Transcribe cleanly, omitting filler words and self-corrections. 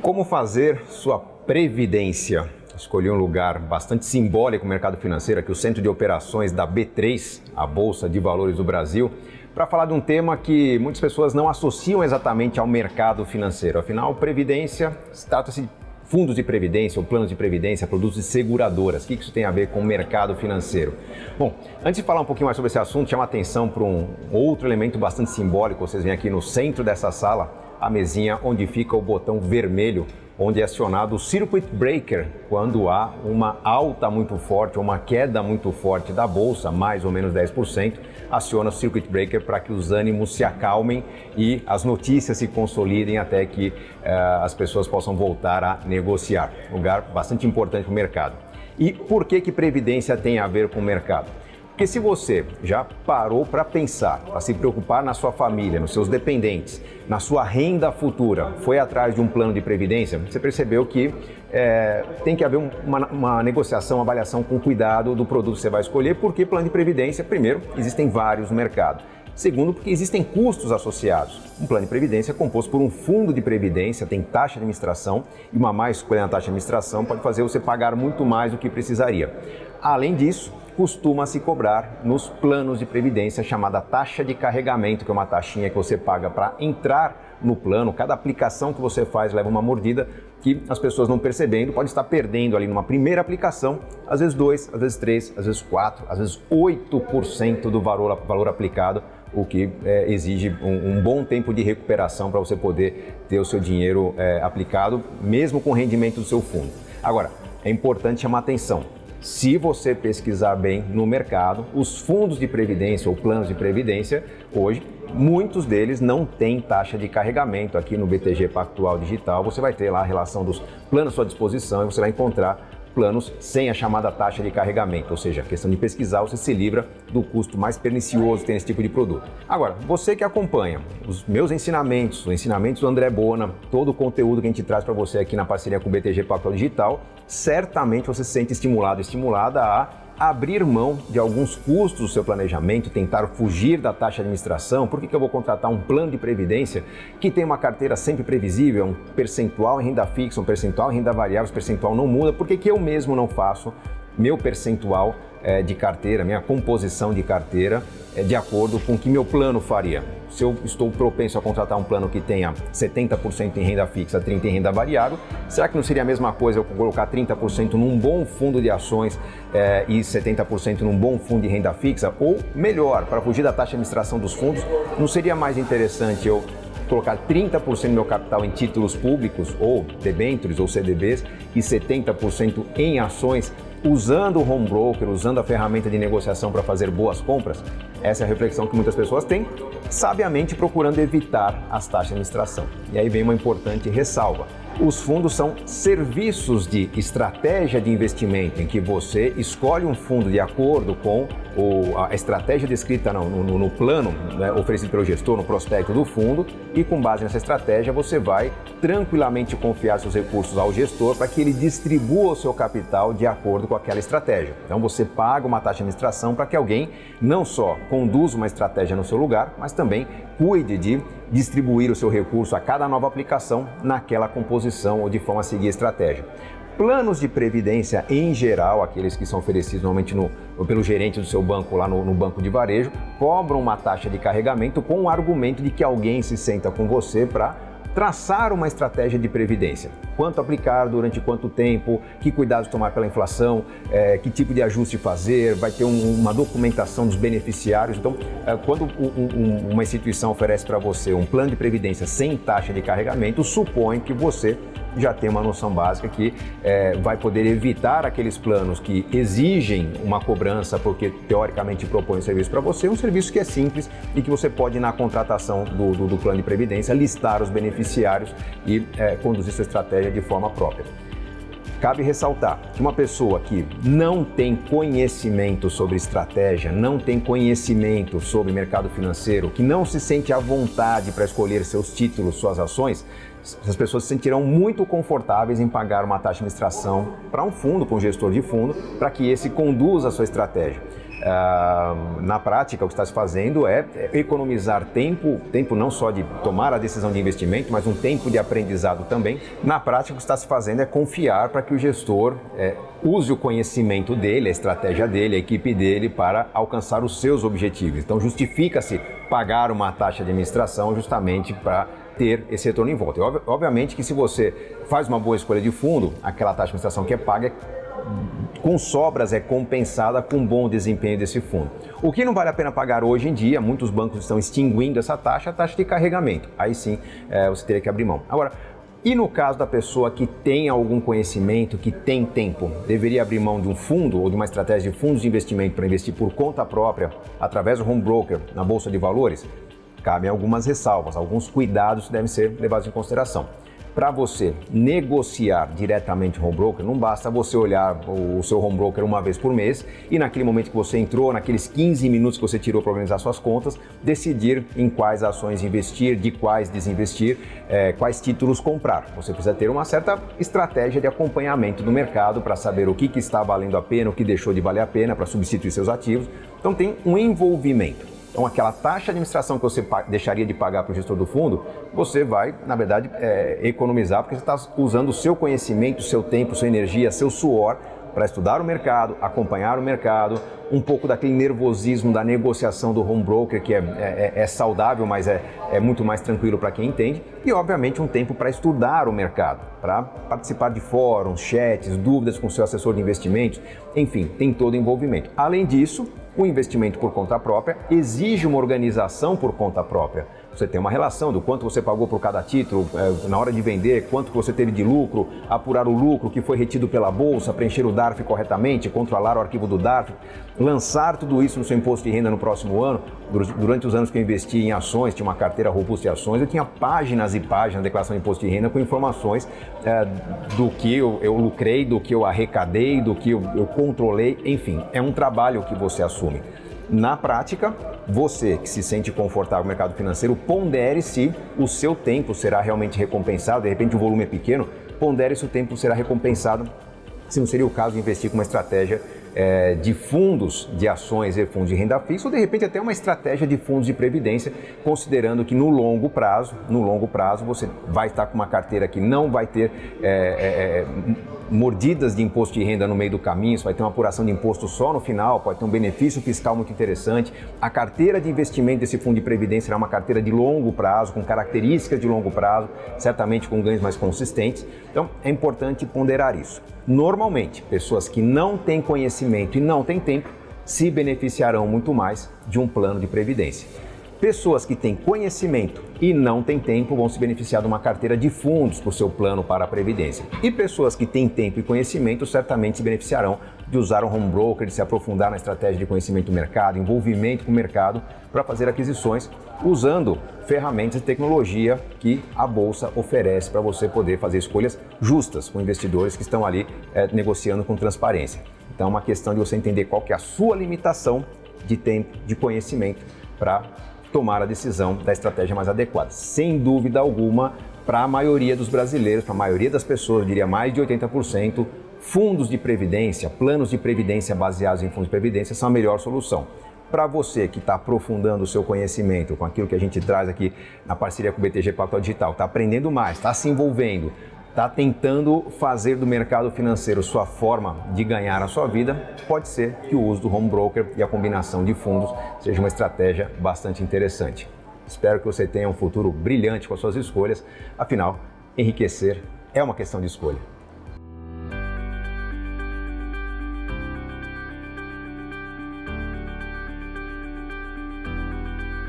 Como fazer sua previdência? Escolhi um lugar bastante simbólico no mercado financeiro, aqui o Centro de Operações da B3, a Bolsa de Valores do Brasil, para falar de um tema que muitas pessoas não associam exatamente ao mercado financeiro. Afinal, previdência, trata-se de fundos de previdência ou planos de previdência, produtos de seguradoras. O que isso tem a ver com o mercado financeiro? Bom, antes de falar um pouquinho mais sobre esse assunto, chama atenção para um outro elemento bastante simbólico. Vocês veem aqui no centro dessa sala a mesinha onde fica o botão vermelho, onde é acionado o Circuit Breaker quando há uma alta muito forte ou uma queda muito forte da bolsa, mais ou menos 10%, aciona o Circuit Breaker para que os ânimos se acalmem e as notícias se consolidem até que as pessoas possam voltar a negociar. Lugar bastante importante para o mercado. E por que previdência tem a ver com o mercado? Porque se você já parou para pensar, para se preocupar na sua família, nos seus dependentes, na sua renda futura, foi atrás de um plano de previdência, você percebeu que tem que haver uma negociação, uma avaliação com cuidado do produto que você vai escolher, porque plano de previdência, primeiro, existem vários no mercado. Segundo, porque existem custos associados. Um plano de previdência é composto por um fundo de previdência, tem taxa de administração e uma má escolha na taxa de administração pode fazer você pagar muito mais do que precisaria. Além disso, costuma-se cobrar nos planos de previdência chamada taxa de carregamento, que é uma taxinha que você paga para entrar no plano. Cada aplicação que você faz leva uma mordida que as pessoas não percebendo, pode estar perdendo ali numa primeira aplicação, às vezes 2, às vezes 3, às vezes 4, às vezes 8% do valor aplicado, o que exige um bom tempo de recuperação para você poder ter o seu dinheiro aplicado, mesmo com o rendimento do seu fundo. Agora, é importante chamar atenção. Se você pesquisar bem no mercado, os fundos de previdência ou planos de previdência, hoje, muitos deles não têm taxa de carregamento. Aqui no BTG Pactual Digital, você vai ter lá a relação dos planos à sua disposição e você vai encontrar planos sem a chamada taxa de carregamento, ou seja, a questão de pesquisar, você se livra do custo mais pernicioso que tem esse tipo de produto. Agora, você que acompanha os meus ensinamentos, os ensinamentos do André Bona, todo o conteúdo que a gente traz para você aqui na parceria com o BTG Pactual Digital, certamente você se sente estimulada a abrir mão de alguns custos do seu planejamento, tentar fugir da taxa de administração. Por que eu vou contratar um plano de previdência que tem uma carteira sempre previsível, um percentual em renda fixa, um percentual em renda variável, esse percentual não muda? Por que eu mesmo não faço meu percentual de carteira, minha composição de carteira de acordo com o que meu plano faria? Se eu estou propenso a contratar um plano que tenha 70% em renda fixa, 30% em renda variável, será que não seria a mesma coisa eu colocar 30% num bom fundo de ações e 70% num bom fundo de renda fixa? Ou melhor, para fugir da taxa de administração dos fundos, não seria mais interessante eu colocar 30% do meu capital em títulos públicos ou debêntures ou CDBs e 70% em ações, usando o home broker, usando a ferramenta de negociação para fazer boas compras? Essa é a reflexão que muitas pessoas têm, sabiamente procurando evitar as taxas de administração. E aí vem uma importante ressalva. Os fundos são serviços de estratégia de investimento, em que você escolhe um fundo de acordo com a estratégia descrita no plano, né, oferecido pelo gestor, no prospecto do fundo, e com base nessa estratégia você vai tranquilamente confiar seus recursos ao gestor para que ele distribua o seu capital de acordo com aquela estratégia. Então você paga uma taxa de administração para que alguém não só conduza uma estratégia no seu lugar, mas também cuide de distribuir o seu recurso a cada nova aplicação naquela composição ou de forma a seguir a estratégia. Planos de previdência em geral, aqueles que são oferecidos normalmente pelo gerente do seu banco lá no banco de varejo, cobram uma taxa de carregamento com o argumento de que alguém se senta com você para traçar uma estratégia de previdência. Quanto aplicar, durante quanto tempo, que cuidados tomar pela inflação, que tipo de ajuste fazer, vai ter uma documentação dos beneficiários. Então, quando uma instituição oferece para você um plano de previdência sem taxa de carregamento, supõe que você já tem uma noção básica que vai poder evitar aqueles planos que exigem uma cobrança porque teoricamente propõem um serviço para você, um serviço que é simples e que você pode, na contratação do plano de previdência, listar os beneficiários e conduzir sua estratégia de forma própria. Cabe ressaltar que uma pessoa que não tem conhecimento sobre estratégia, não tem conhecimento sobre mercado financeiro, que não se sente à vontade para escolher seus títulos, suas ações, essas pessoas se sentirão muito confortáveis em pagar uma taxa de administração para um fundo, para um gestor de fundo, para que esse conduza a sua estratégia. Na prática, o que está se fazendo é economizar tempo não só de tomar a decisão de investimento, mas um tempo de aprendizado também. Na prática, o que está se fazendo é confiar para que o gestor use o conhecimento dele, a estratégia dele, a equipe dele para alcançar os seus objetivos. Então, justifica-se pagar uma taxa de administração justamente para ter esse retorno em volta. E, obviamente que se você faz uma boa escolha de fundo, aquela taxa de administração que é paga com sobras é compensada com um bom desempenho desse fundo. O que não vale a pena pagar hoje em dia, muitos bancos estão extinguindo essa taxa, a taxa de carregamento. Aí sim você teria que abrir mão. Agora, e no caso da pessoa que tem algum conhecimento, que tem tempo, deveria abrir mão de um fundo ou de uma estratégia de fundos de investimento para investir por conta própria, através do home broker, na Bolsa de Valores? Cabem algumas ressalvas, alguns cuidados que devem ser levados em consideração. Para você negociar diretamente o home broker, não basta você olhar o seu home broker uma vez por mês e naquele momento que você entrou, naqueles 15 minutos que você tirou para organizar suas contas, decidir em quais ações investir, de quais desinvestir, quais títulos comprar. Você precisa ter uma certa estratégia de acompanhamento do mercado para saber o que está valendo a pena, o que deixou de valer a pena para substituir seus ativos. Então tem um envolvimento. Então, aquela taxa de administração que você deixaria de pagar para o gestor do fundo, você vai, na verdade, economizar, porque você está usando o seu conhecimento, o seu tempo, sua energia, seu suor para estudar o mercado, acompanhar o mercado, um pouco daquele nervosismo da negociação do home broker, que é saudável, mas é muito mais tranquilo para quem entende, e, obviamente, um tempo para estudar o mercado, para participar de fóruns, chats, dúvidas com o seu assessor de investimentos, enfim, tem todo o envolvimento. Além disso, o investimento por conta própria exige uma organização por conta própria. Você tem uma relação do quanto você pagou por cada título, na hora de vender, quanto você teve de lucro, apurar o lucro que foi retido pela bolsa, preencher o DARF corretamente, controlar o arquivo do DARF, lançar tudo isso no seu imposto de renda no próximo ano. Durante os anos que eu investi em ações, tinha uma carteira robusta de ações, eu tinha páginas e páginas de declaração de imposto de renda com informações do que eu lucrei, do que eu arrecadei, do que eu controlei, enfim, é um trabalho que você assume. Na prática, você que se sente confortável no mercado financeiro, pondere se o seu tempo será realmente recompensado, de repente o volume é pequeno, pondere se o tempo será recompensado, se não seria o caso de investir com uma estratégia de fundos de ações e fundos de renda fixa, ou de repente até uma estratégia de fundos de previdência, considerando que no longo prazo você vai estar com uma carteira que não vai ter mordidas de imposto de renda no meio do caminho, você vai ter uma apuração de imposto só no final, pode ter um benefício fiscal muito interessante. A carteira de investimento desse fundo de previdência será uma carteira de longo prazo, com características de longo prazo, certamente com ganhos mais consistentes. Então é importante ponderar isso. Normalmente, pessoas que não têm conhecimento e não têm tempo se beneficiarão muito mais de um plano de previdência. Pessoas que têm conhecimento e não têm tempo vão se beneficiar de uma carteira de fundos para o seu plano para a previdência. E pessoas que têm tempo e conhecimento certamente se beneficiarão de usar um home broker, de se aprofundar na estratégia de conhecimento do mercado, envolvimento com o mercado para fazer aquisições usando ferramentas de tecnologia que a Bolsa oferece para você poder fazer escolhas justas com investidores que estão ali negociando com transparência. Então é uma questão de você entender qual que é a sua limitação de tempo, de conhecimento para tomar a decisão da estratégia mais adequada. Sem dúvida alguma, para a maioria dos brasileiros, para a maioria das pessoas, eu diria mais de 80%, fundos de previdência, planos de previdência baseados em fundos de previdência são a melhor solução. Para você que está aprofundando o seu conhecimento com aquilo que a gente traz aqui na parceria com o BTG Pactual Digital, está aprendendo mais, está se envolvendo, está tentando fazer do mercado financeiro sua forma de ganhar a sua vida, pode ser que o uso do home broker e a combinação de fundos seja uma estratégia bastante interessante. Espero que você tenha um futuro brilhante com as suas escolhas, afinal, enriquecer é uma questão de escolha.